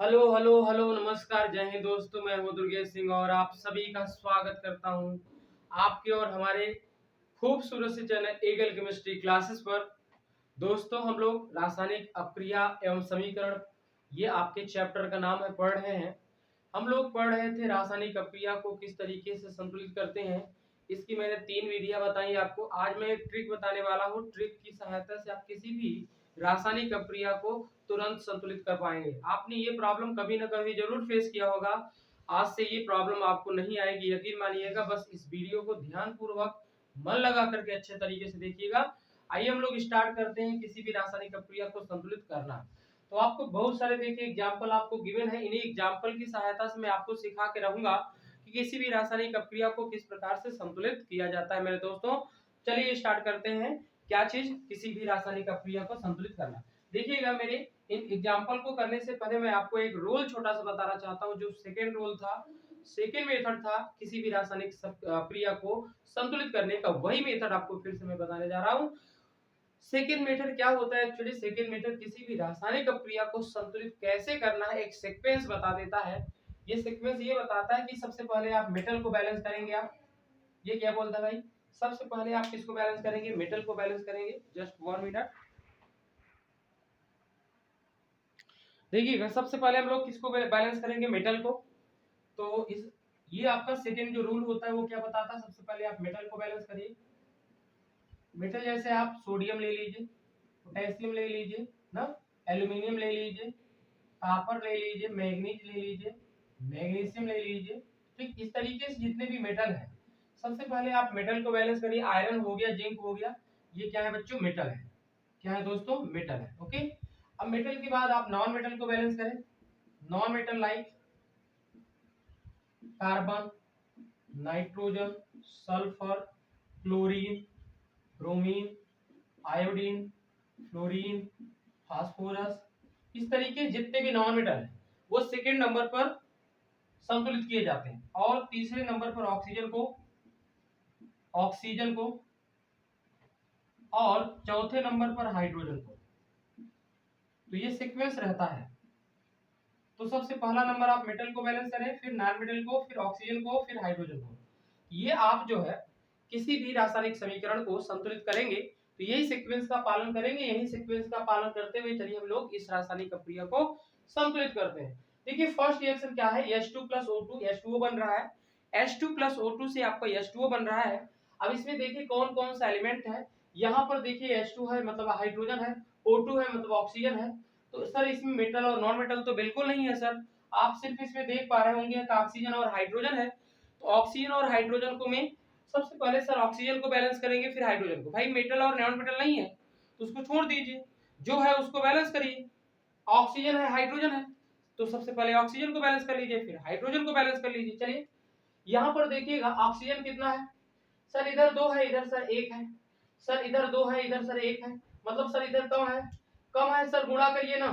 Hello hello hello नमस्कार जय हिंद दोस्तों। मैं हूं दुर्गेश सिंह और आप सभी का स्वागत करता हूं आपके और हमारे खूबसूरत से चैनल ईगल केमिस्ट्री क्लासेस पर। दोस्तों हम लोग रासायनिक अपक्रिया एवं समीकरण ये आपके चैप्टर का नाम है पढ़ रहे हैं। हम लोग पढ़ रहे थे रासायनिक अपक्रिया को किस तरीके से संतुलित करते हैं। इसकी मैंने 3 विधियां बताई आपको। आज मैं एक ट्रिक बताने वाला हूं। ट्रिक की सहायता से आप किसी भी रासायनिक अपक्रिया को तुरंत संतुलित कर पाएंगे। आपने ये प्रॉब्लम कभी ना कभी जरूर फेस किया होगा। आज से ये प्रॉब्लम आपको नहीं आएगी, यकीन मानिएगा। बस इस वीडियो को ध्यान पूर्वक मन लगा करके अच्छे तरीके से देखिएगा। आइए हम लोग स्टार्ट करते हैं किसी भी रासायनिक अपक्रिया को संतुलित करना। तो आपको बहुत सारे देखिए एग्जाम्पल आपको गिवन है। इन्हीं एग्जाम्पल की सहायता से मैं आपको सिखा के रहूंगा कि किसी भी रासायनिक अपक्रिया को किस प्रकार से संतुलित किया जाता है। मेरे दोस्तों चलिए स्टार्ट करते हैं। क्या चीज? किसी भी रासायनिक अपक्रिया को संतुलित करना। देखिएगा मेरे इन एग्जाम्पल को करने से पहले मैं आपको एक रोल छोटा सा बताना चाहता हूँ। जो सेकेंड रोल था, सेकेंड मेथड था किसी भी रासायनिक क्रिया को संतुलित करने का, वही मेथड आपको फिर से मैं बताने जा रहा हूँ। सेकेंड मेथड क्या होता है? एक्चुअली सेकेंड मेथड किसी भी रासायनिक अपक्रिया को संतुलित कैसे करना है एक सीक्वेंस बता देता है। ये सीक्वेंस ये बताता है कि सबसे पहले आप मेटल को बैलेंस करेंगे। आप ये क्या बोलता है भाई? सबसे पहले आप किसको बैलेंस करेंगे? मेटल को बैलेंस करेंगे। जस्ट 1 मिनट देखिएगा। सबसे पहले हम लोग किसको बैलेंस करेंगे? मेटल को। तो इस ये आपका सेकेंड जो रूल होता है वो क्या बताता है? सबसे पहले आप मेटल को बैलेंस करिए। मेटल जैसे आप सोडियम ले लीजिए, पोटेशियम ले लीजिए ना, एल्यूमिनियम ले लीजिए, कॉपर ले लीजिए, मैग्नीज ले लीजिए, मैग्नीशियम ले लीजिए। ठीक इस तरीके से जितने भी मेटल है सबसे पहले आप मेटल को बैलेंस करिए। आयरन हो गया, जिंक हो गया, ये क्या है बच्चों? मेटल है। क्या है दोस्तों? मेटल है। ओके। अब मेटल के बाद आप नॉन मेटल को बैलेंस करें। Non metal like carbon, nitrogen, sulphur, chlorine, bromine, iodine, fluorine, phosphorus, इस तरीके जितने भी नॉन मेटल है वो सेकेंड नंबर पर संतुलित किए जाते हैं। और तीसरे नंबर पर ऑक्सीजन को और चौथे नंबर पर हाइड्रोजन को। तो ये सीक्वेंस रहता है। तो सबसे पहला नंबर आप मेटल को बैलेंस करें, फिर नॉन मेटल को, फिर ऑक्सीजन को, फिर हाइड्रोजन को। ये आप जो है किसी भी रासायनिक समीकरण को संतुलित करेंगे तो यही सीक्वेंस का पालन करेंगे। यही सीक्वेंस का पालन करते हुए चलिए हम लोग इस रासायनिक अपक्रिया को संतुलित करते हैं। देखिए फर्स्ट रिएक्शन क्या है? H2 प्लस O2, H2O बन रहा है। H2 प्लस O2 से आपका H2O बन रहा है। अब इसमें देखिए कौन कौन सा एलिमेंट है। यहाँ पर देखिए H2 है मतलब हाइड्रोजन है, O2 है मतलब ऑक्सीजन है। तो सर इसमें मेटल और नॉन मेटल तो बिल्कुल नहीं है सर। आप सिर्फ इसमें देख पा रहे होंगे कि ऑक्सीजन और हाइड्रोजन है। तो ऑक्सीजन और हाइड्रोजन को मैं सबसे पहले सर ऑक्सीजन को बैलेंस करेंगे, फिर हाइड्रोजन को। भाई मेटल और नॉन मेटल नहीं है तो उसको छोड़ दीजिए, जो है उसको बैलेंस करिए। ऑक्सीजन है, हाइड्रोजन है, तो सबसे पहले ऑक्सीजन को बैलेंस कर लीजिए, फिर हाइड्रोजन को बैलेंस कर लीजिए। चलिए यहाँ पर देखिएगा ऑक्सीजन कितना है सर? इधर 2 है, इधर सर 1 है। सर इधर 2 है, इधर सर 1 है, मतलब सर इधर कम है। कम है सर, गुणा करिए ना।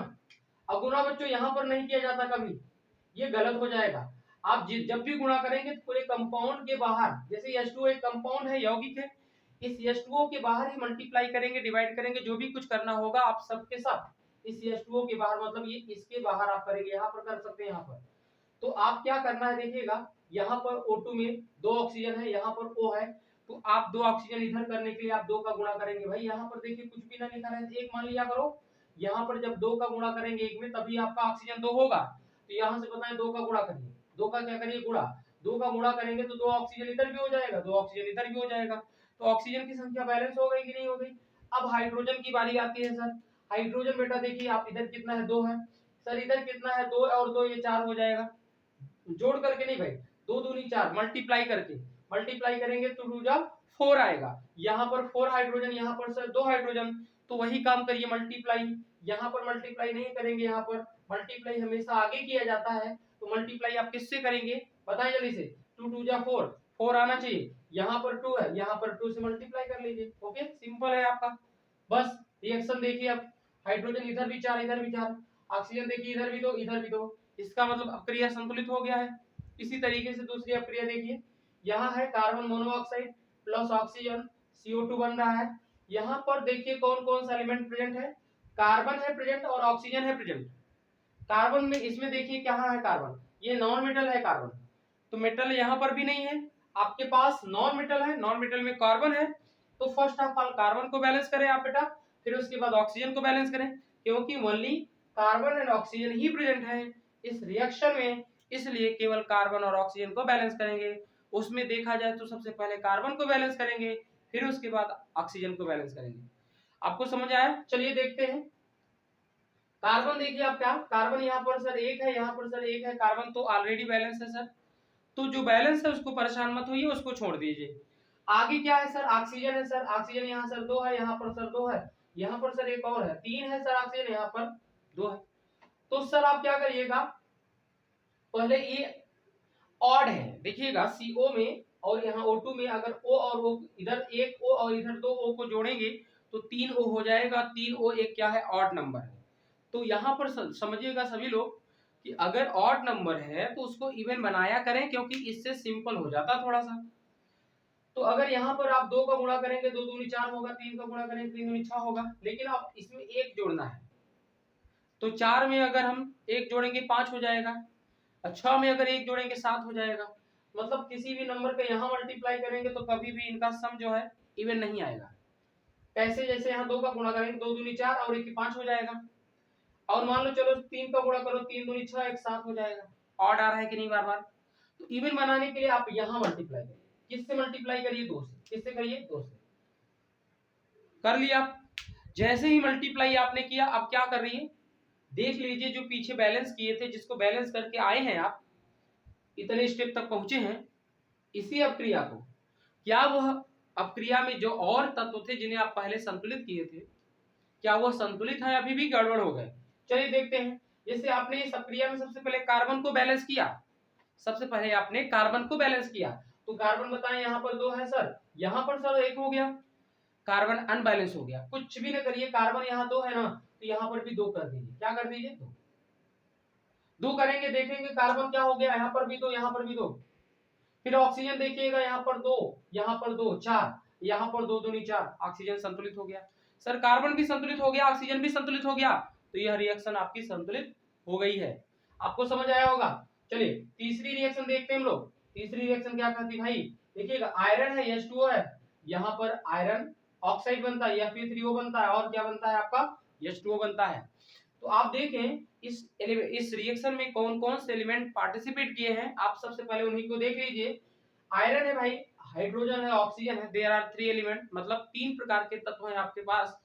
अब गुणा बच्चों यहाँ पर नहीं किया जाता कभी, ये गलत हो जाएगा। आप जब भी गुणा करेंगे तो पूरे कंपाउंड के बाहर, जैसे H2O एक कंपाउंड है, यौगिक है, इस H2O के बाहर ही मल्टीप्लाई करेंगे, डिवाइड करेंगे, जो भी कुछ करना होगा आप सबके साथ इस H2O के बाहर, मतलब ये इसके बाहर आप करेंगे। यहाँ पर कर सकते हैं यहाँ पर। तो आप क्या करना है देखिएगा, यहाँ पर O2 में 2 ऑक्सीजन है, यहाँ पर O है, तो आप 2 ऑक्सीजन इधर करने के लिए आप 2 का गुणा करेंगे। भाई यहाँ पर देखिए कुछ भी ना लिखा है, एक मान लिया करो। यहाँ पर जब 2 का गुणा करेंगे 1 में तभी आपका ऑक्सीजन 2 होगा। तो यहाँ से बताएं 2 का गुणा करिए, 2 का क्या करिए? गुणा। 2 का गुणा करेंगे तो 2 ऑक्सीजन इधर भी हो जाएगा, 2 ऑक्सीजन इधर भी हो जाएगा। तो ऑक्सीजन की संख्या बैलेंस हो गई कि नहीं हो गई? अब हाइड्रोजन की बारी आती है सर। हाइड्रोजन बेटा देखिए आप इधर कितना है? 2 है। सर इधर कितना है? 2 और 2 ये 4 हो जाएगा। जोड़ करके नहीं भाई, 2 दूनी 4, मल्टीप्लाई करके, मल्टीप्लाई करेंगे तो 2 जा 4 आएगा। यहाँ पर 4 हाइड्रोजन, यहाँ पर सर 2 हाइड्रोजन, तो वही काम करिए मल्टीप्लाई। यहाँ पर मल्टीप्लाई नहीं करेंगे, यहाँ पर मल्टीप्लाई हमेशा आगे किया जाता है। तो मल्टीप्लाई आप किससे करेंगे बताएं जल्दी से? 2 2 जा 4, 4 आना चाहिए। यहाँ पर 2 है, यहाँ पर 2 से मल्टीप्लाई कर लीजिए। ओके, सिंपल है आपका। बस रिएक्शन देखिए अब, हाइड्रोजन इधर भी 4, इधर भी 4, ऑक्सीजन देखिए इधर भी 2, इधर भी 2, इसका मतलब अपक्रिया संतुलित हो गया है। इसी तरीके से दूसरी अपक्रिया देखिए, यहाँ है carbon monoxide plus oxygen, CO2 बन रहा है। यहाँ पर देखिए कौन कौन सा एलिमेंट प्रेजेंट है? कार्बन है प्रेजेंट और ऑक्सीजन है प्रेजेंट। कार्बन में इसमें देखिए कहाँ है कार्बन, ये नॉन मेटल है कार्बन, तो मेटल यहाँ पर भी नहीं है, आपके पास नॉन मेटल है, नॉन मेटल में कार्बन है, तो फर्स्ट ऑफ ऑल कार्बन को बैलेंस करें आप बेटा, फिर उसके बाद ऑक्सीजन को बैलेंस करें, क्योंकि only carbon and oxygen he present है इस रिएक्शन में, इसलिए केवल कार्बन और ऑक्सीजन को बैलेंस करेंगे। उसमें देखा जाए तो सबसे पहले कार्बन को बैलेंस करेंगे, फिर उसके बाद ऑक्सीजन को बैलेंस करेंगे। आपको समझ आया? चलिए देखते हैं। कार्बन देखिए आप क्या, कार्बन यहाँ पर सर एक है, यहाँ पर सर एक है, कार्बन तो ऑलरेडी बैलेंस है सर, तो जो बैलेंस है उसको परेशान मत होइए, उसको छोड़ दीजिए। आगे क्या है सर, ऑक्सीजन है सर, ऑक्सीजन यहाँ सर 2 है, यहाँ पर सर 2 है, यहाँ पर सर एक और है, 3 है सर ऑक्सीजन, यहाँ पर 2 है। तो सर आप क्या करिएगा, पहले ये ऑड है, देखिएगा CO में और यहाँ O2 में अगर O और O, इधर एक O और इधर 2 O को जोड़ेंगे तो 3 O हो जाएगा, 3 O एक क्या है, ऑड नंबर है। तो यहाँ पर समझिएगा सभी लोग कि अगर ऑड नंबर है तो उसको इवन बनाया करें, क्योंकि इससे सिंपल हो जाता थोड़ा सा। तो अगर यहाँ पर आप 2 का गुणा करेंगे 2 दूनी 4 होगा, 3 का गुणा करेंगे 3 दूनी 6 होगा, लेकिन आप इसमें एक जोड़ना है, तो 4 में अगर हम एक जोड़ेंगे 5 हो जाएगा, 6 में अगर एक जोड़ेंगे 7 हो जाएगा, मतलब किसी भी नंबर का यहाँ मल्टीप्लाई करेंगे तो कभी भी इनका सम जो है इवन नहीं आएगा। कैसे, जैसे यहाँ 2 का गुणा करेंगे 2 दूनी 4 और 1 5 हो जाएगा, और मान लो चलो 3 का गुणा करो 3 दूनी 6 1 7 हो जाएगा। ऑड आ रहा है कि नहीं बार बार? तो इवन बनाने के लिए आप यहाँ मल्टीप्लाई करिए, किससे मल्टीप्लाई करिए, 2 से, किससे करिए, 2 से कर लिया। जैसे ही मल्टीप्लाई आपने किया, अब क्या कर रही है, देख लीजिए जो पीछे बैलेंस किए थे, जिसको बैलेंस करके आए हैं आप, इतने स्टेप तक पहुंचे हैं, इसी अपक्रिया को, क्या वह अपक्रिया में जो और तत्व थे जिन्हें आप पहले संतुलित किए थे, क्या वो संतुलित है, अभी भी गड़बड़ हो गए? चलिए देखते हैं। जैसे आपने इस अपक्रिया में सबसे पहले कार्बन को बैलेंस किया, सबसे पहले आपने कार्बन को बैलेंस किया, तो कार्बन बताएं यहाँ पर 2 है सर, यहाँ पर सर 1 हो गया, कार्बन अनबैलेंस हो गया। कुछ भी ना करिए, कार्बन यहाँ 2 है ना, तो यहाँ पर भी 2 कर दीजिए, क्या कर दीजिए, 2 करेंगे, देखेंगे कार्बन क्या हो गया, यहाँ पर भी 2, यहाँ पर भी 2। फिर ऑक्सीजन देखिएगा, यहाँ पर 2, यहाँ पर 2, 4, यहाँ पर 2 दूनी 4, ऑक्सीजन संतुलित हो गया। सर कार्बन भी संतुलित हो गया, ऑक्सीजन भी संतुलित हो गया, तो यह रिएक्शन आपकी संतुलित हो गई है। आपको समझ आया होगा। चलिए तीसरी रिएक्शन देखते हैं हम लोग। तीसरी रिएक्शन क्या कहती भाई, देखिएगा आयरन है, H2O है, यहाँ पर आयरन ऑक्साइड बनता है, Fe3O बनता है, और क्या बनता है आपका, H2O बनता है। तो आप देखें इस रिएक्शन में कौन कौन से एलिमेंट पार्टिसिपेट किए हैं, आप सबसे पहले उन्हीं को देख लीजिए। आयरन है भाई, हाइड्रोजन है, ऑक्सीजन है, देयर आर 3 एलिमेंट, मतलब 3 प्रकार के तत्व हैं आपके पास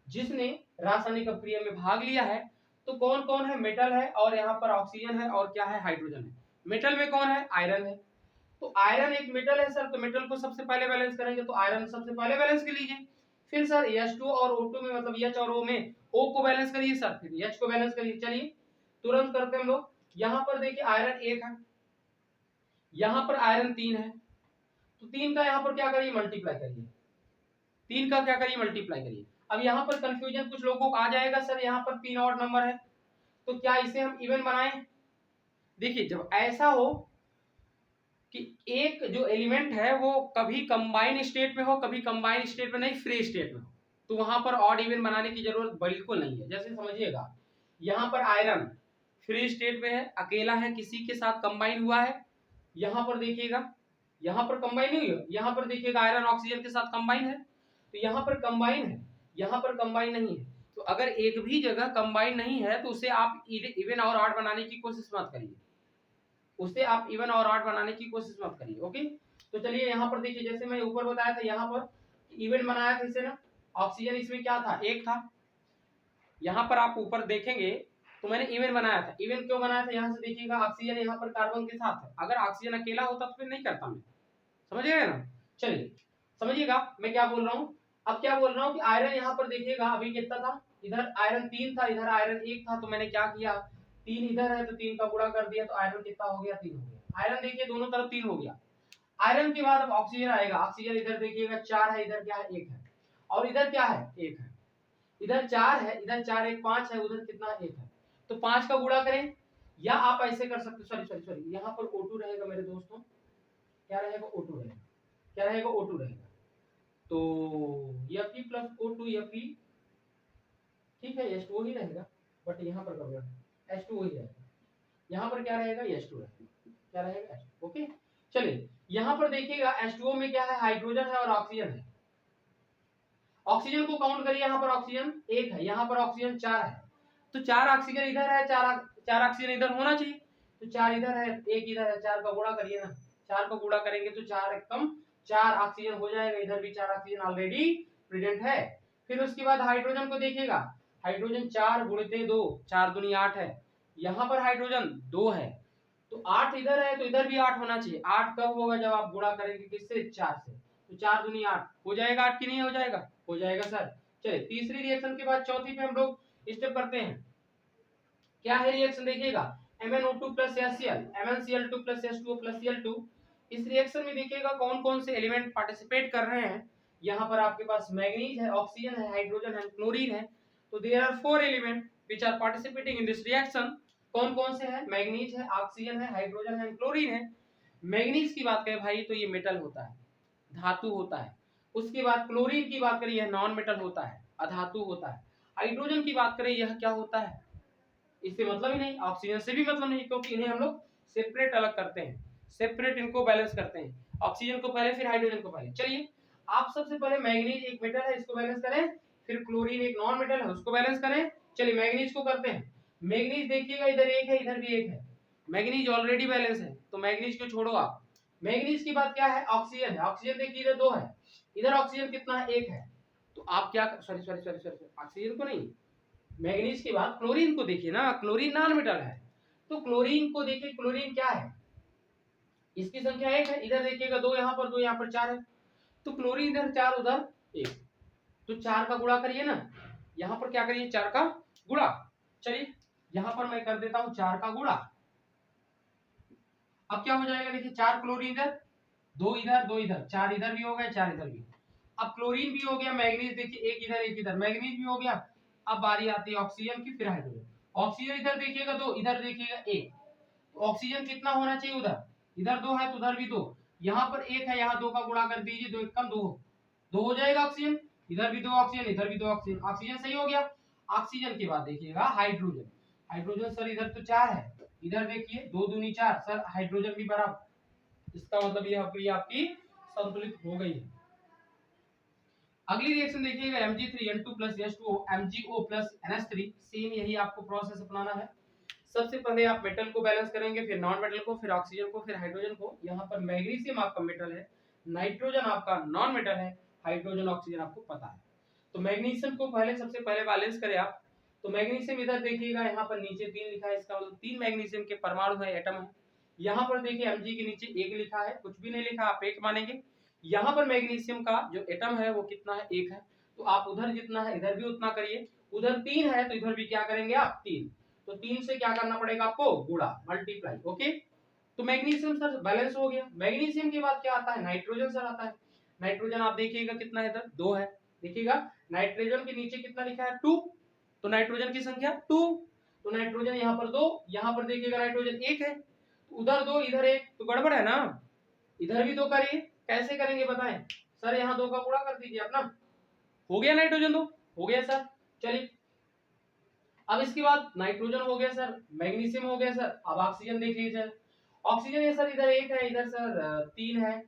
जिसने रासायनिक अपक्रिया में भाग लिया है। तो कौन कौन है, मेटल है, और यहाँ पर ऑक्सीजन है, और क्या है, हाइड्रोजन है। मेटल में कौन है, आयरन है, तो आयरन एक मेटल है सर, तो मेटल को सबसे पहले बैलेंस करेंगे, तो आयरन सबसे पहले बैलेंस कर लीजिए। फिर सर H2 और O2 में, मतलब H और O में O को बैलेंस करिए सर, फिर H को बैलेंस करिए। चलिए तुरंत करते हैं हम लोग। यहाँ पर देखिए आयरन 1 है, यहाँ पर आयरन 3 है, तो 3 का यहाँ पर क्या करिए, मल्टीप्लाई करिए, 3 का क्या करिए, मल्टीप्लाई करिए। अब यहाँ पर कंफ्यूजन कुछ लोगों को आ जाएगा, सर यहाँ पर 3 ऑड नंबर है, तो क्या इसे हम इवन बनाएं? देखिए जब ऐसा हो कि एक जो एलिमेंट है वो कभी कंबाइन स्टेट में हो, कभी कंबाइन स्टेट में नहीं, फ्री स्टेट में हो, तो वहां पर ऑड इवन बनाने की जरूरत बिल्कुल नहीं है। जैसे समझिएगा यहाँ पर आयरन फ्री स्टेट में है, अकेला है, किसी के साथ कंबाइन हुआ है, यहाँ पर देखिएगा, यहाँ पर कंबाइन नहीं हुआ, यहाँ पर देखिएगा आयरन ऑक्सीजन के साथ कंबाइन है, तो यहाँ पर कंबाइन है, यहाँ पर कंबाइन नहीं है। तो अगर एक भी जगह कंबाइन नहीं है तो उसे आप इवन और ऑड बनाने की कोशिश मत करिए, उसे आप इवन और ऑड बनाने की कोशिश मत करिए। ओके, तो चलिए यहाँ पर देखिए, जैसे मैं ऊपर बताया था, यहाँ पर इवन बनाया था इसे ना, ऑक्सीजन इसमें क्या था, 1 था, यहाँ पर आप ऊपर देखेंगे तो मैंने इवन बनाया था। इवन क्यों बनाया था, यहाँ से देखिएगा ऑक्सीजन यहाँ पर कार्बन के साथ है, अगर ऑक्सीजन अकेला होता तो फिर नहीं करता मैं, समझिएगा ना। चलिए समझिएगा मैं क्या बोल रहा हूँ। अब क्या बोल रहा हूँ कि आयरन यहाँ पर देखिएगा अभी कितना था, इधर आयरन 3 था, इधर आयरन 1 था, तो मैंने क्या किया, 3 इधर है तो 3 का गुणा कर दिया, तो आयरन कितना हो गया, 3 हो गया। आयरन देखिए दोनों तरफ 3 हो गया। आयरन के बाद अब ऑक्सीजन आएगा, ऑक्सीजन इधर देखिएगा 4 है, इधर क्या है, 1 है, और इधर क्या है, 1 है, इधर 4 है, इधर 4 1 5 है, उधर कितना 1 है, तो 5 का गुणा करें, या आप ऐसे कर सकते, सॉरी यहाँ पर O2 रहेगा मेरे दोस्तों, क्या रहेगा, O2 रहेगा, क्या रहेगा, O2 रहेगा, तो Fe प्लस O2 Fe, ठीक है H2O ही रहेगा, बट यहाँ पर कर रहा है H2O ही रहेगा। यहाँ पर क्या रहेगा, H2 रहेगा, क्या रहेगा H2। ओके चलिए यहाँ पर देखिएगा H2O में क्या है, हाइड्रोजन है और ऑक्सीजन है। ऑक्सीजन को काउंट करिए, यहाँ पर ऑक्सीजन 1 है, यहाँ पर ऑक्सीजन 4 है, तो 4 ऑक्सीजन इधर है, 4 ऑक्सीजन इधर होना चाहिए, तो 4 इधर है, 1 इधर है, 4 का गुणा करिए ना, 4 का गुणा करेंगे तो 4 एकदम 4 ऑक्सीजन हो जाएगा, इधर भी 4 ऑक्सीजन ऑलरेडी प्रेजेंट है। फिर उसके बाद हाइड्रोजन को देखिएगा, हाइड्रोजन 4 गुणित 2, 4 दूनी 8 है, यहाँ पर हाइड्रोजन 2 है, तो 8 इधर है तो इधर भी 8 होना चाहिए। 8 कब होगा, जब आप गुणा करेंगे किससे, 4 से, तो 4 दूनी 8 हो जाएगा, 8 की नहीं हो जाएगा, हो जाएगा सर। चलिए तीसरी रिएक्शन के बाद चौथी पे हम लोग स्टेप करते हैं। क्या है रिएक्शन देखिएगा, MnO2 plus HCl, MnCl2 plus H2O plus Cl2। इस रिएक्शन में देखिएगा कौन कौन से एलिमेंट पार्टिसिपेट कर रहे हैं। यहाँ पर आपके पास मैग्नीज है, ऑक्सीजन है, हाइड्रोजन है, क्लोरीन है, तो there are 4 element which are participating in this reaction. कौन कौन से हैं, मैग्नीज है, ऑक्सीजन है, हाइड्रोजन है, क्लोरीन है। मैग्नीज की बात करें भाई तो ये मेटल होता है, धातु होता है। उसके बाद क्लोरीन की बात करें, यह नॉन मेटल होता है, अधातु होता है। हाइड्रोजन की बात करें, यह क्या होता है, इससे मतलब ही नहीं, ऑक्सीजन से भी मतलब नहीं, क्योंकि इन्हें हम लोग सेपरेट अलग करते हैं, सेपरेट इनको बैलेंस करते हैं, ऑक्सीजन को पहले फिर हाइड्रोजन को पहले। चलिए आप सबसे पहले मैग्नीज एक मेटल है, इसको बैलेंस करें, फिर क्लोरीन एक नॉन मेटल है, उसको बैलेंस करें। चलिए मैग्नीज को करते हैं। मैग्नीज देखिएगा इधर 1 है, इधर भी 1 है, मैग्नीज ऑलरेडी बैलेंस है, तो मैग्नीज को छोड़ो आप। मैग्नीज की बात क्या है, ऑक्सीजन है, ऑक्सीजन देखिए इधर 2 है, इधर ऑक्सीजन कितना है, 1 है, तो आप क्या, sorry sorry sorry sorry oxygen को नहीं, मैग्नीज के बाद क्लोरीन को देखिए ना, क्लोरीन नॉन मेटल है, तो क्लोरीन को देखिए, क्लोरीन क्या है, इसकी संख्या 1 है, इधर देखिएगा 2, यहाँ पर 2, यहाँ पर 4 है, तो क्लोरीन इधर 4 उधर 1, तो 4 का गुणा करिए ना, यहाँ पर क्या करिए, 4 का गुणा। चलिए यहाँ पर मैं कर देता हूं 4 का गुणा। अब क्या हो जाएगा, देखिए 4 क्लोरीन इधर, 2 इधर, 2 इधर, 4 इधर भी हो गए, 4 इधर भी। अब क्लोरीन भी हो गया, मैग्नीज देखिए 1 इधर 1 इधर, मैग्नीज भी हो गया। अब बारी आती है ऑक्सीजन की, फिर हाइड्रोजन। ऑक्सीजन इधर देखिएगा 2, इधर देखिएगा 1, तो ऑक्सीजन कितना होना चाहिए उधर, इधर 2 है तो उधर भी 2, यहाँ पर 1 है, यहाँ 2 का गुणा कर दीजिए, 2 1 कम 2, 2 हो जाएगा ऑक्सीजन, इधर भी 2 ऑक्सीजन, इधर भी 2 ऑक्सीजन, ऑक्सीजन सही हो गया। ऑक्सीजन के बाद देखिएगा हाइड्रोजन, हाइड्रोजन सर इधर तो 4 है, इधर देखिए 2 दूनी 4, सर हाइड्रोजन भी बराबर, इसका मतलब ये आपकी संतुलित हो गई है। अगली रिएक्शन देखिएगा Mg3N2 plus H2O MgO plus NH3, same यही आपको प्रोसेस अपनाना है। सबसे पहले आप मेटल को बैलेंस करेंगे, फिर नॉन मेटल को, फिर ऑक्सीजन को, फिर हाइड्रोजन को। यहाँ पर मैग्नीशियम आपका मेटल है, नाइट्रोजन आपका नॉन मेटल है, हाइड्रोजन ऑक्सीजन आपको पता है। तो मैग्नीशियम को पहले सबसे पहले बैलेंस करें आप, तो मैग्नीशियम इधर देखिएगा, यहाँ पर नीचे 3 लिखा है, इसका मतलब 3 मैग्नीशियम के परमाणु है, एटम है। यहाँ पर देखिए Mg के नीचे 1 लिखा है, कुछ भी नहीं लिखा, आप 1 मानेंगे। यहाँ पर मैग्नीशियम का जो एटम है वो कितना है, 1 है, तो आप उधर जितना है इधर भी उतना करिए। उधर 3 है तो इधर भी क्या करेंगे आप, 3, तो 3 से क्या करना पड़ेगा आपको, गुणा, मल्टीप्लाई। ओके, तो मैग्नीशियम सर बैलेंस हो गया। मैग्नीशियम के बाद क्या आता है, नाइट्रोजन सर आता है। नाइट्रोजन आप देखिएगा कितना है, इधर 2 है, देखिएगा नाइट्रोजन के नीचे कितना लिखा है, 2, तो नाइट्रोजन की संख्या 2, तो नाइट्रोजन यहाँ पर 2, यहाँ पर देखिएगा नाइट्रोजन 1 है, उधर 2 इधर 1, तो गड़बड़ है ना, इधर भी 2 करिए। कैसे करेंगे बताएं सर, यहाँ 2 का गुणा कर दीजिए अपना, हो गया नाइट्रोजन 2, हो गया सर। चलिए अब इसके बाद नाइट्रोजन हो गया सर, मैग्नीशियम हो गया सर, अब ऑक्सीजन देख लीजिए सर। ऑक्सीजन है सर, इधर 1 है, इधर सर 3 है,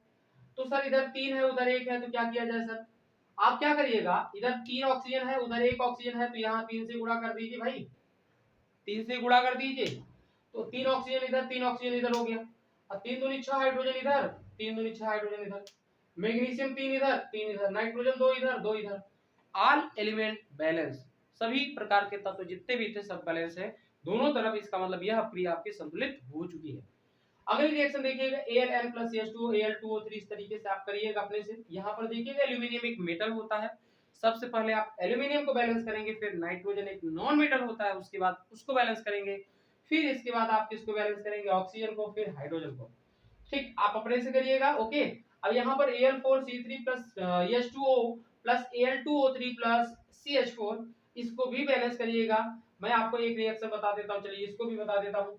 तो सर इधर 3 है उधर 1 है, तो क्या किया जाए सर, आप क्या करिएगा, इधर 3 ऑक्सीजन है उधर 1 ऑक्सीजन है, तो यहाँ 3 से गुणा कर दीजिए भाई, 3 से गुणा कर दीजिए, तो 3 ऑक्सीजन इधर 3 ऑक्सीजन इधर हो गया। अब 3 दूनी 6 हाइड्रोजन इधर, 3 दूनी 6 हाइड्रोजन इधर, मैग्नीशियम 3 इधर 3 इधर, नाइट्रोजन 2 इधर 2 इधर, ऑल एलिमेंट बैलेंस, सभी प्रकार के तत्व जितने भी थे सब बैलेंस है दोनों तरफ, इसका मतलब यह क्रिया आपकी संतुलित हो चुकी है। अगली रिएक्शन देखिएगा Al प्लस H2O Al2O3, इस तरीके से आप करिएगा अपने से। यहाँ पर देखिएगा एल्यूमिनियम एक मेटल होता है, सबसे पहले आप एल्यूमिनियम को बैलेंस करेंगे, फिर नाइट्रोजन एक नॉन मेटल होता है, उसके बाद उसको बैलेंस करेंगे, फिर इसके बाद आप किसको बैलेंस करेंगे, ऑक्सीजन को, फिर हाइड्रोजन को। ठीक, आप अपने से करिएगा। ओके, अब यहाँ पर Al4C3 plus H2O plus Al2O3 plus CH4, इसको भी बैलेंस करिएगा। मैं आपको एक रिएक्शन बता देता हूँ, चलिए इसको भी बता देता हूँ,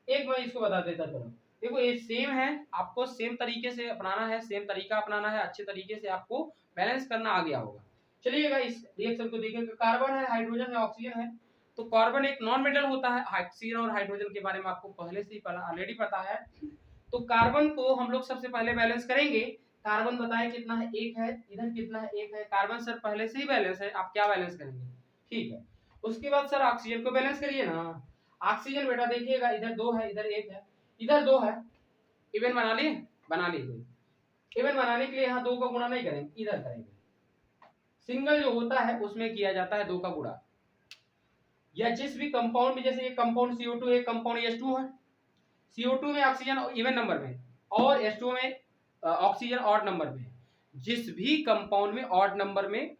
एक मैं इसको बता देता हूँ। देखो ये सेम है, आपको सेम तरीके से अपनाना है, सेम तरीका अपनाना है, अच्छे तरीके से आपको बैलेंस करना आ गया होगा। चलिएगा इस रिएक्शन को देखिए, कार्बन है, हाइड्रोजन है, ऑक्सीजन है, तो कार्बन एक नॉन मेटल होता है। ऑक्सीजन और हाइड्रोजन के बारे में आपको पहले से ही ऑलरेडी पता है। तो कार्बन को हम लोग सबसे पहले बैलेंस करेंगे। कार्बन बताए कितना है, एक है, इधर कितना है, एक है। कार्बन सर पहले से ही बैलेंस है, आप क्या बैलेंस करेंगे, ठीक है। उसके बाद सर ऑक्सीजन को बैलेंस करिए ना। ऑक्सीजन बेटा देखिएगा, इधर 2 है, इधर 1 है, इधर 2 है। इवन बना लिए, बना लीजिए। इवन बनाने के लिए यहाँ 2 का गुणा नहीं करेंगे, इधर करेंगे। सिंगल जो होता है उसमें किया जाता है 2 का गुणा। या जिस भी कंपाउंड में, जैसे ये कंपाउंड CO2 है, कंपाउंड H2 है। CO2 में ऑक्सीजन इवन नंबर में और H2 में ऑक्सीजन ऑड नंबर में। जिस भी कंपाउंड में ऑड नंबर में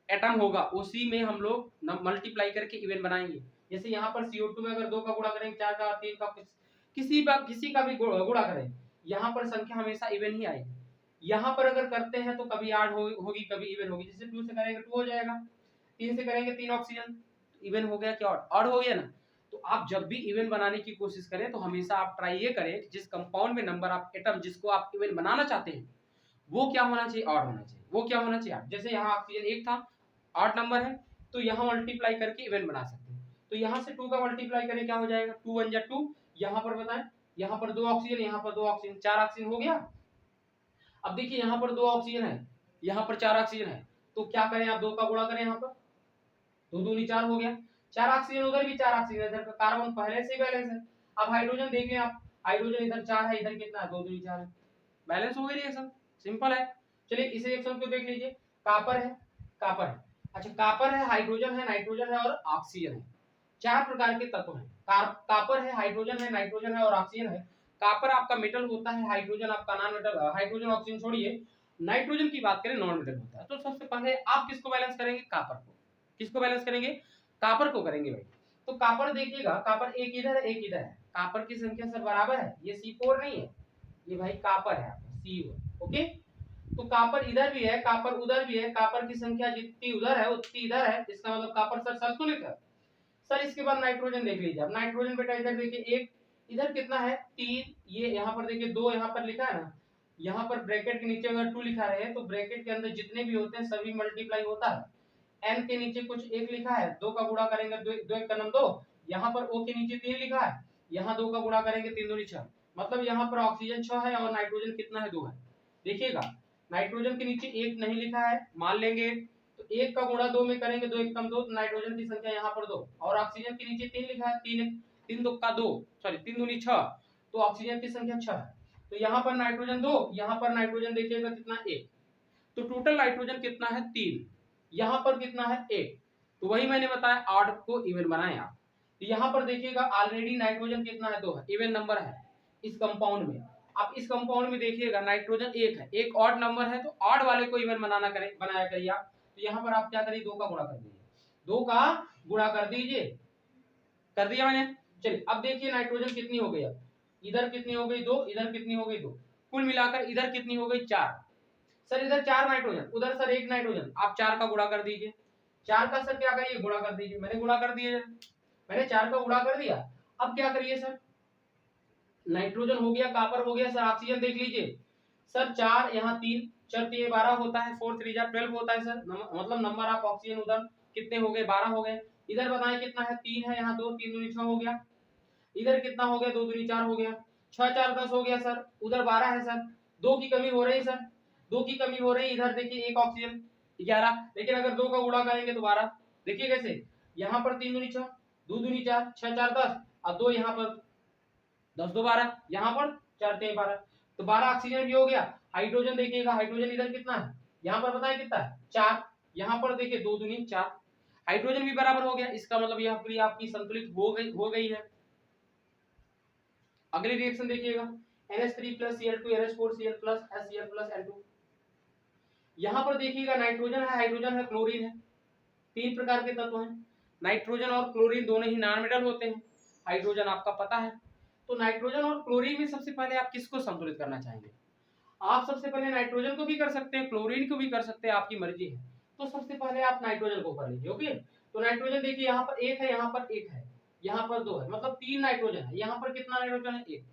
एटम होगा उसी में हम लोग मल्टीप्लाई करके इवन बनाएंगे। जैसे यहाँ पर CO2 में अगर 2 का गुणा करेंगे, 4 का, 3 का, किसी का भी गुणा करें, यहाँ पर संख्या हमेशा इवन ही आएगी। यहाँ पर अगर करते हैं तो कभी ऑड होगी, कभी इवन होगी। जैसे 2 से करेंगे 2 हो जाएगा, 3 से करेंगे 3 ऑक्सीजन, इवन हो गया क्या, ऑड हो गया ना। तो आप जब भी इवन बनाने की कोशिश करें तो हमेशा आप ट्राई ये करें कि जिस कंपाउंड में नंबर ऑफ एटम जिसको आप इवन बनाना चाहते हैं वो क्या होना चाहिए, ऑड होना चाहिए। वो क्या होना चाहिए, जैसे यहाँ ऑक्सीजन 1 था, ऑड नंबर है, तो यहाँ मल्टीप्लाई करके इवन बना सकते हैं। तो यहाँ से 2 का मल्टीप्लाई करें, क्या हो जाएगा, 2 1 जा 2। यहाँ पर बताएं, यहाँ पर 2 ऑक्सीजन, यहाँ पर 2 ऑक्सीजन, 4 ऑक्सीजन हो गया। अब देखिए यहाँ पर 2 ऑक्सीजन है, यहाँ पर 4 ऑक्सीजन है, तो क्या करें आप, 2 का गुणा करें, यहाँ पर 2 दूनी 4 हो गया। 4 ऑक्सीजन उधर भी 4 ऑक्सीजन, इधर का कार्बन पहले से ही बैलेंस है। अब हाइड्रोजन देख लें आप, हाइड्रोजन इधर 4 है, इधर कितना है, 2 दूनी 4 है, बैलेंस हो गई रिएक्शन, सिंपल है। चलिए इस रिएक्शन को देख लीजिए। कॉपर है, कॉपर है, अच्छा कॉपर है, हाइड्रोजन है, नाइट्रोजन है और ऑक्सीजन है। 4 प्रकार के तत्व हैं। कॉपर है, हाइड्रोजन है, नाइट्रोजन है और ऑक्सीजन है। कॉपर आपका मेटल होता है, हाइड्रोजन आपका नॉन मेटल। हाइड्रोजन ऑक्सीजन छोड़िए, नाइट्रोजन की बात करें नॉन मेटल होता है। तो सबसे पहले आप किसको बैलेंस करेंगे, कॉपर को। किसको बैलेंस करेंगे, कॉपर को करेंगे भाई। तो कॉपर देखिएगा, कॉपर एक इधर है, एक इधर है। कॉपर की संख्या सर बराबर है, ये C4 नहीं है, ये भाई कॉपर है आपका CO। ओके, तो कॉपर इधर भी है, कॉपर उधर भी है, कॉपर की संख्या जितनी उधर है उतनी इधर है, इसका मतलब कॉपर सर संतुलित है। सर इसके बाद नाइट्रोजन देख लीजिए। अब नाइट्रोजन बेटा इधर देखिए, एक इधर कितना है, 3, ये यहाँ पर देखिए 2 यहाँ पर लिखा है ना, यहाँ पर ब्रैकेट के नीचे अगर 2 लिखा रहे तो ब्रैकेट के अंदर जितने भी होते हैं सभी मल्टीप्लाई होता है। n के नीचे कुछ 1 लिखा है, 2 का गुणा करेंगे, 2 1 का नम 2। यहाँ पर O के नीचे 3 लिखा है, यहाँ 2 का गुणा करेंगे, 3 दूनी 6। मतलब यहाँ पर ऑक्सीजन 6 है और नाइट्रोजन कितना है, 2 है। देखिएगा नाइट्रोजन के नीचे 1 नहीं लिखा है, मान लेंगे तो 1 का गुणा 2 में करेंगे, 2 1 कम 2, तो नाइट्रोजन की संख्या यहाँ पर 2। और ऑक्सीजन के नीचे 3 लिखा है, 3 3 2 का 2, सॉरी 3 दूनी 6, तो ऑक्सीजन की संख्या 6 है। तो यहाँ पर नाइट्रोजन 2, यहाँ पर नाइट्रोजन देखिएगा कितना, 1। तो टोटल नाइट्रोजन कितना है, 3। यहाँ पर कितना है, 1। तो वही मैंने बताया, 8 को इवन बनाए आप। तो यहाँ पर देखिएगा ऑलरेडी नाइट्रोजन कितना है, 2 है, इवन नंबर है इस कंपाउंड में। आप इस कंपाउंड में देखिएगा नाइट्रोजन 1 है, एक ऑड नंबर है, तो ऑड वाले को इवन बनाया करिए आप। तो यहाँ पर आप क्या करिए, 2 का गुणा कर दीजिए, 2 का गुणा कर दीजिए, कर दिया मैंने। चलिए अब देखिए नाइट्रोजन कितनी हो गई, अब इधर कितनी हो गई, 2, इधर कितनी हो गई, 2, कुल मिलाकर इधर कितनी हो गई, 4। सर इधर 4 नाइट्रोजन, उधर सर 1 नाइट्रोजन, आप 4 का गुणा कर दीजिए। 4 का सर क्या करिए, गुणा कर दीजिए। मैंने गुणा कर दिया, मैंने 4 का गुणा कर दिया। अब क्या करिए सर, नाइट्रोजन हो गया, कॉपर हो गया, सर ऑक्सीजन देख लीजिए। सर 4 यहाँ 3, 4 3 12 होता है, 4 3 12 होता है सर। मतलब नंबर ऑफ ऑक्सीजन उधर कितने हो गए, 12 हो गए। इधर बताएं कितना है, 3 है, यहाँ 2, 3 दूनी 6 हो गया। इधर कितना हो गया, 2 दूनी 4 हो गया, 6 4 10 हो गया सर। उधर 12 है सर, 2 की कमी हो रही सर, 2 की कमी हो रही। इधर देखिए एक ऑक्सीजन 11, लेकिन अगर 2 का गुणा करेंगे तो 12। देखिए कैसे, यहाँ पर 3 दूनी 6, 2 दूनी 4, 6 4 10 और 2 यहाँ पर 10 2 12, यहाँ पर 4 3 12, तो 12 ऑक्सीजन भी हो गया। हाइड्रोजन देखिएगा, हाइड्रोजन इधर कितना है, यहाँ पर बताएं कितना है, 4, यहाँ पर देखिए 2 दूनी 4, हाइड्रोजन भी बराबर हो गया। इसका मतलब यह क्रिया आपकी संतुलित हो गई है। अगली रिएक्शन देखिएगा, NH3 Cl2 NH4 Cl HCl N2। यहाँ पर देखिएगा नाइट्रोजन है, हाइड्रोजन है, क्लोरीन है, 3 प्रकार के तत्व हैं। नाइट्रोजन और क्लोरीन दोनों ही नॉन मेटल होते हैं, हाइड्रोजन आपका पता है। तो नाइट्रोजन और क्लोरीन में सबसे पहले आप किसको संतुलित करना चाहेंगे, आप सबसे पहले नाइट्रोजन को भी कर सकते हैं, क्लोरीन को भी कर सकते हैं, आपकी मर्जी है। तो सबसे पहले आप नाइट्रोजन को कर लीजिए। ओके, तो नाइट्रोजन देखिए यहाँ पर 1 है, यहाँ पर 1 है, यहाँ पर 2 है, मतलब 3 नाइट्रोजन है। यहाँ पर कितना नाइट्रोजन है, 1।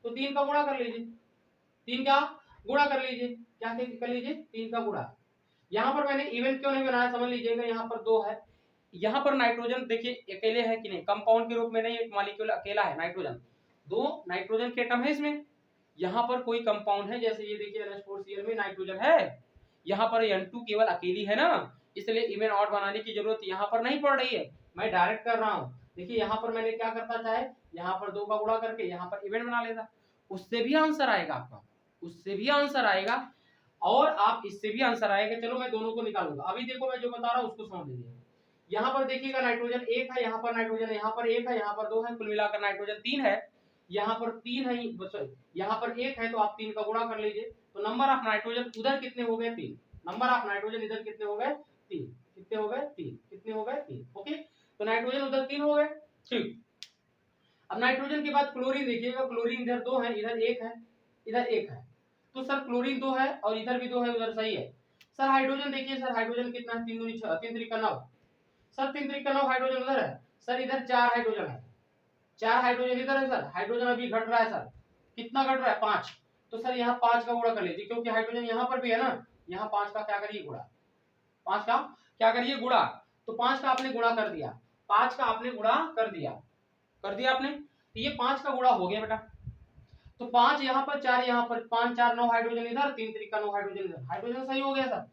तो 3 का गुणा कर लीजिए, 3 का गुणा कर लीजिए, क्या कर लीजिए, 3 का गुणा। यहाँ पर मैंने इवन क्यों नहीं बनाया, समझ लीजिएगा। यहाँ पर 2 है, यहाँ पर नाइट्रोजन देखिए अकेले है कि नहीं, कंपाउंड के रूप में नहीं, एक मॉलिक्यूल अकेला है नाइट्रोजन, 2 नाइट्रोजन के एटम है इसमें। यहाँ पर कोई कंपाउंड है, जैसे ये देखिए NH4Cl में नाइट्रोजन है, यहाँ पर N2 केवल अकेली है ना, इसलिए इवन ऑड बनाने की जरूरत यहाँ पर नहीं पड़ रही है, मैं डायरेक्ट कर रहा हूँ। देखिए यहाँ पर मैंने क्या करता, चाहे यहाँ पर 2 का गुणा करके यहाँ पर इवन बना लेता, उससे भी आंसर आएगा आपका, उससे भी आंसर आएगा, और आप इससे भी आंसर आएगा। चलो मैं दोनों को निकालूंगा। अभी देखो मैं जो बता रहा हूँ उसको समझ लीजिए। यहाँ पर देखिएगा नाइट्रोजन 1 है, यहाँ पर नाइट्रोजन, यहाँ पर 1 है, यहाँ पर 2 है, कुल मिलाकर नाइट्रोजन 3 है। यहाँ पर 3 है, यहाँ पर 1 है, तो आप 3 का गुणा कर लीजिए, तो नंबर ऑफ नाइट्रोजन उधर कितने हो गए, 3। नंबर ऑफ नाइट्रोजन इधर कितने हो गए, 3। कितने हो गए, 3। कितने हो गए, 3। ओके, तो नाइट्रोजन उधर 3 हो गए। ठीक, अब नाइट्रोजन के बाद क्लोरीन देखिएगा, क्लोरीन इधर 2 है, इधर 1 है, इधर 1 है, तो सर क्लोरीन 2 है और इधर भी 2 है, उधर सही है। सर हाइड्रोजन देखिए, सर हाइड्रोजन कितना है, 3 दूनी 6, 3 त्रिका 9, सर 3 त्रिका 9 हाइड्रोजन उधर है, सर इधर 4 हाइड्रोजन है, 4 हाइड्रोजन इधर है सर, हाइड्रोजन अभी घट रहा है सर, कितना घट रहा है, 5, तो सर यहाँ 5 का गुणा कर लीजिए, क्योंकि हाइड्रोजन यहाँ पर भी है ना, यहाँ 5 का क्या करिए गुणा, 5 का क्या करिए गुणा, तो 5 का आपने गुणा कर दिया, 5 का आपने गुणा कर दिया आपने, तो ये 5 का गुणा हो गया बेटा, तो 5 यहाँ पर, 4 यहाँ पर, 5 4 9 हाइड्रोजन इधर, 3 त्रिका 9 हाइड्रोजन इधर, हाइड्रोजन सही हो गया सर।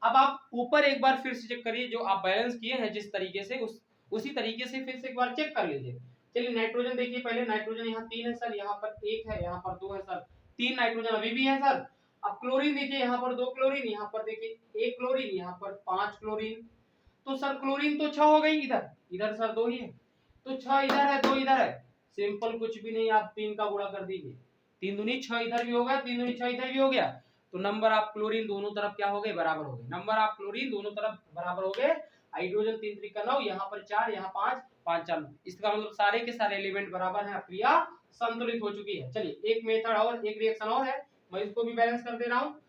अब आप ऊपर एक बार फिर से चेक करिए, जो आप बैलेंस किए हैं जिस तरीके से, उसी तरीके से फिर से एक बार चेक कर लीजिए। चलिए नाइट्रोजन देखिए, पहले नाइट्रोजन यहाँ 3 है सर, यहाँ पर 1 है, यहाँ पर 2 है सर, 3 नाइट्रोजन अभी भी है सर। अब क्लोरीन देखिए, यहाँ पर 2 क्लोरीन, यहाँ पर देखिए 1 क्लोरीन, यहाँ पर 5 क्लोरीन, तो सर क्लोरीन तो 6 हो गई, इधर इधर सर 2 ही है, तो 6 इधर है, 2 इधर है, सिंपल, कुछ भी नहीं, आप 3 का गुणा कर दीजिए, 3 दूनी 6 इधर भी हो गया, 3 दूनी 6 इधर भी हो गया, तो नंबर ऑफ क्लोरीन दोनों तरफ क्या हो गए, बराबर हो गए, नंबर ऑफ क्लोरीन दोनों तरफ बराबर हो गए। हाइड्रोजन 3 त्रिका 9, यहाँ पर 4, यहाँ 5, 5 4 9, इसका मतलब सारे के सारे एलिमेंट बराबर हैं, क्रिया संतुलित हो चुकी है। चलिए एक मेथड और, एक रिएक्शन और है, मैं इसको भी बैलेंस कर दे रहा हूँ।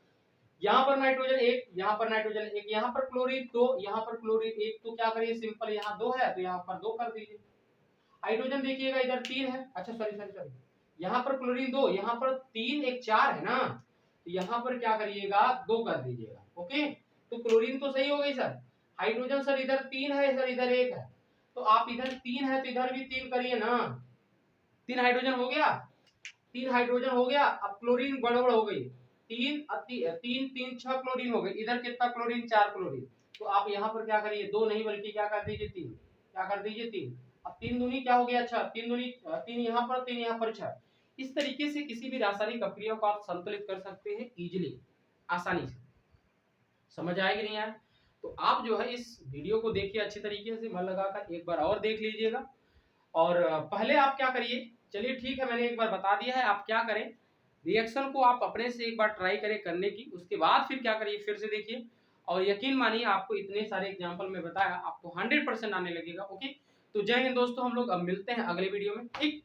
यहाँ पर नाइट्रोजन 1, यहाँ पर नाइट्रोजन 1, यहाँ पर क्लोरीन 2, यहाँ पर क्लोरीन 1, तो क्या करिए, सिंपल, यहाँ 2 है तो यहाँ पर 2 कर दीजिए। हाइड्रोजन देखिएगा इधर 3 है, अच्छा सॉरी, यहाँ पर क्लोरीन 2, यहाँ पर 3 1 4 है ना, तो यहाँ पर क्या करिएगा, 2 कर दीजिएगा। ओके, तो क्लोरीन तो सही हो गई सर, हाइड्रोजन सर इधर 3 है, सर इधर 1 है, तो आप इधर 3 है तो इधर भी 3 करिए ना, 3 हाइड्रोजन हो गया, 3 हाइड्रोजन हो गया। अब क्लोरीन गड़बड़ हो गई, 3 3 3 6 क्लोरीन हो गई, इधर कितना क्लोरीन, 4 क्लोरीन, तो आप यहाँ पर क्या करिए, 2 नहीं बल्कि क्या कर दीजिए, 3, क्या कर दीजिए, 3। अब 3 दूनी क्या हो गया, अच्छा 3 दूनी 3 यहाँ पर, 3 यहाँ पर 6। इस तरीके से किसी भी रासायनिक अभिक्रिया को आप संतुलित कर सकते हैं इजीली, आसानी से। समझ आएगी नहीं यार, तो आप जो है इस वीडियो को देखिए अच्छी तरीके से, मन लगाकर एक बार और देख लीजिएगा, और पहले आप क्या करिए, चलिए ठीक है मैंने एक बार बता दिया है, आप क्या करें, रिएक्शन को आप अपने से एक बार ट्राई करें करने की, उसके बाद फिर क्या करिए, फिर से देखिए, और यकीन मानिए आपको इतने सारे एग्जाम्पल में बताया, आपको 100% आने लगेगा। ओके, तो जय हिंद दोस्तों, हम लोग अब मिलते हैं अगले वीडियो में, ठीक।